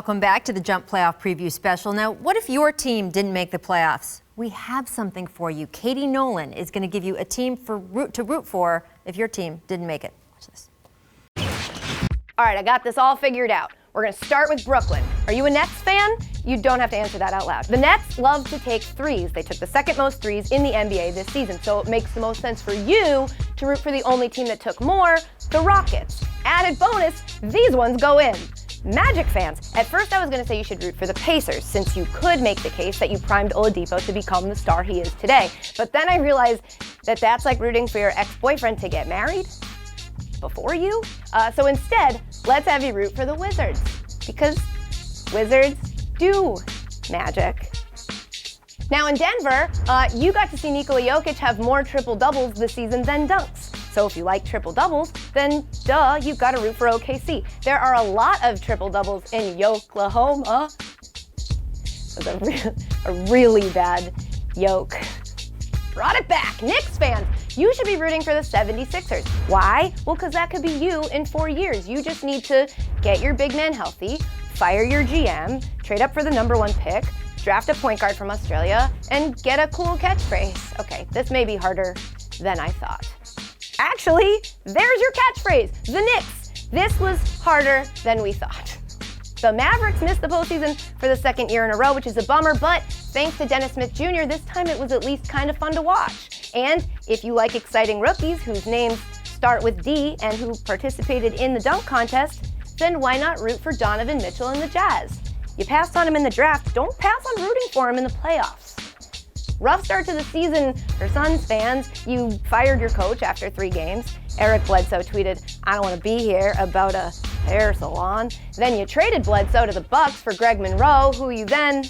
Welcome back to the Jump Playoff Preview Special. Now, what if your team didn't make the playoffs? We have something for you. Katie Nolan is going to give you a team to root for if your team didn't make it. Watch this. All right, I got this all figured out. We're going to start with Brooklyn. Are you a Nets fan? You don't have to answer that out loud. The Nets love to take threes. They took the second most threes in the NBA this season, so it makes the most sense for you to root for the only team that took more, the Rockets. Added bonus, these ones go in. Magic fans, at first I was going to say you should root for the Pacers, since you could make the case that you primed Oladipo to become the star he is today. But then I realized that that's like rooting for your ex-boyfriend to get married before you. So instead, let's have you root for the Wizards, because Wizards do magic. Now in Denver, you got to see Nikola Jokic have more triple-doubles this season than dunks. So if you like triple-doubles, then duh, you've got to root for OKC. There are a lot of triple-doubles in Oklahoma. That was a really bad yoke. Brought it back. Knicks fans, you should be rooting for the 76ers. Why? Well, because that could be you in 4 years. You just need to get your big man healthy, fire your GM, trade up for the #1 pick, draft a point guard from Australia, and get a cool catchphrase. Okay, this may be harder than I thought. Actually, there's your catchphrase, the Knicks. This was harder than we thought. The Mavericks missed the postseason for the second year in a row, which is a bummer, but thanks to Dennis Smith Jr., this time it was at least kind of fun to watch. And if you like exciting rookies whose names start with D and who participated in the dunk contest, then why not root for Donovan Mitchell and the Jazz? You passed on him in the draft, don't pass on rooting for him in the playoffs. Rough start to the season for Suns fans. You fired your coach after 3 games. Eric Bledsoe tweeted, "I don't want to be here," about a hair salon. Then you traded Bledsoe to the Bucks for Greg Monroe, who you then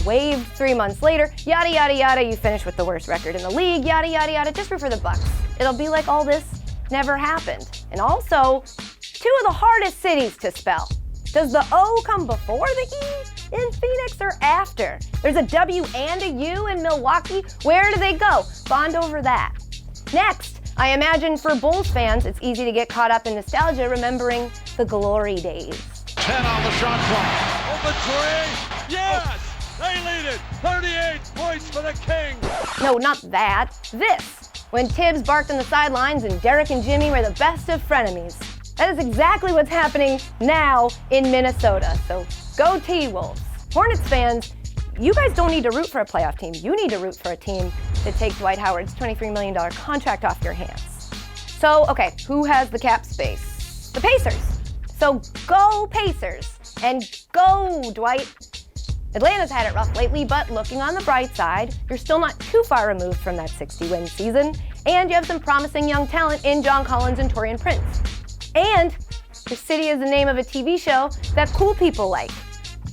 waived 3 months later. Yada, yada, yada. You finish with the worst record in the league. Yada, yada, yada. Just root for the Bucks. It'll be like all this never happened. And also, 2 of the hardest cities to spell. Does the O come before the E in Phoenix or after? There's a W and a U in Milwaukee. Where do they go? Bond over that. Next, I imagine for Bulls fans, it's easy to get caught up in nostalgia remembering the glory days. 10 on the shot clock. Open 3. Yes! They lead it. 38 points for the Kings. No, not that. This. When Tibbs barked on the sidelines and Derek and Jimmy were the best of frenemies. That is exactly what's happening now in Minnesota. So go T-Wolves. Hornets fans, you guys don't need to root for a playoff team. You need to root for a team to take Dwight Howard's $23 million contract off your hands. So, okay, who has the cap space? The Pacers. So go Pacers and go Dwight. Atlanta's had it rough lately, but looking on the bright side, you're still not too far removed from that 60-win season, and you have some promising young talent in John Collins and Taurean Prince. And the city is the name of a TV show that cool people like.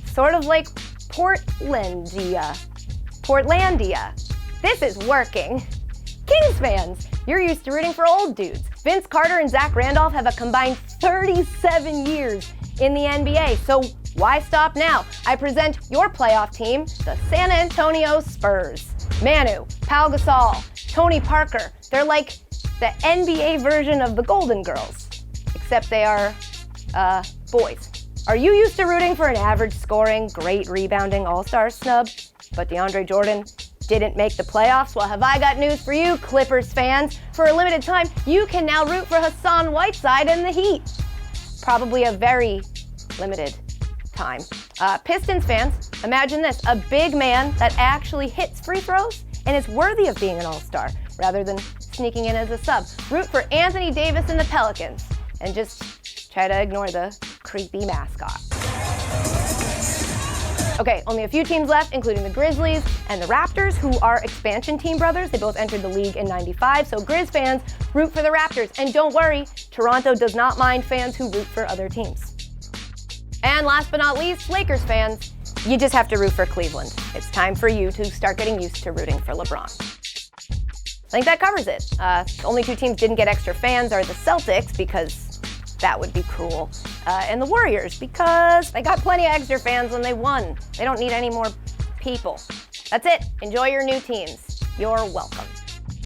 Sort of like Portlandia. This is working. Kings fans, you're used to rooting for old dudes. Vince Carter and Zach Randolph have a combined 37 years in the NBA, so why stop now? I present your playoff team, the San Antonio Spurs. Manu, Pau Gasol, Tony Parker. They're like the NBA version of the Golden Girls. Except they are, boys. Are you used to rooting for an average scoring, great rebounding all-star snub? But DeAndre Jordan didn't make the playoffs? Well, have I got news for you, Clippers fans. For a limited time, you can now root for Hassan Whiteside and the Heat. Probably a very limited time. Pistons fans, imagine this, a big man that actually hits free throws and is worthy of being an all-star, rather than sneaking in as a sub. Root for Anthony Davis and the Pelicans. And just try to ignore the creepy mascot. Okay, only a few teams left, including the Grizzlies and the Raptors, who are expansion team brothers. They both entered the league in '95, so Grizz fans, root for the Raptors. And don't worry, Toronto does not mind fans who root for other teams. And last but not least, Lakers fans, you just have to root for Cleveland. It's time for you to start getting used to rooting for LeBron. I think that covers it. The only 2 teams didn't get extra fans are the Celtics, because that would be cruel. And the Warriors, because they got plenty of extra fans when they won. They don't need any more people. That's it. Enjoy your new teams. You're welcome.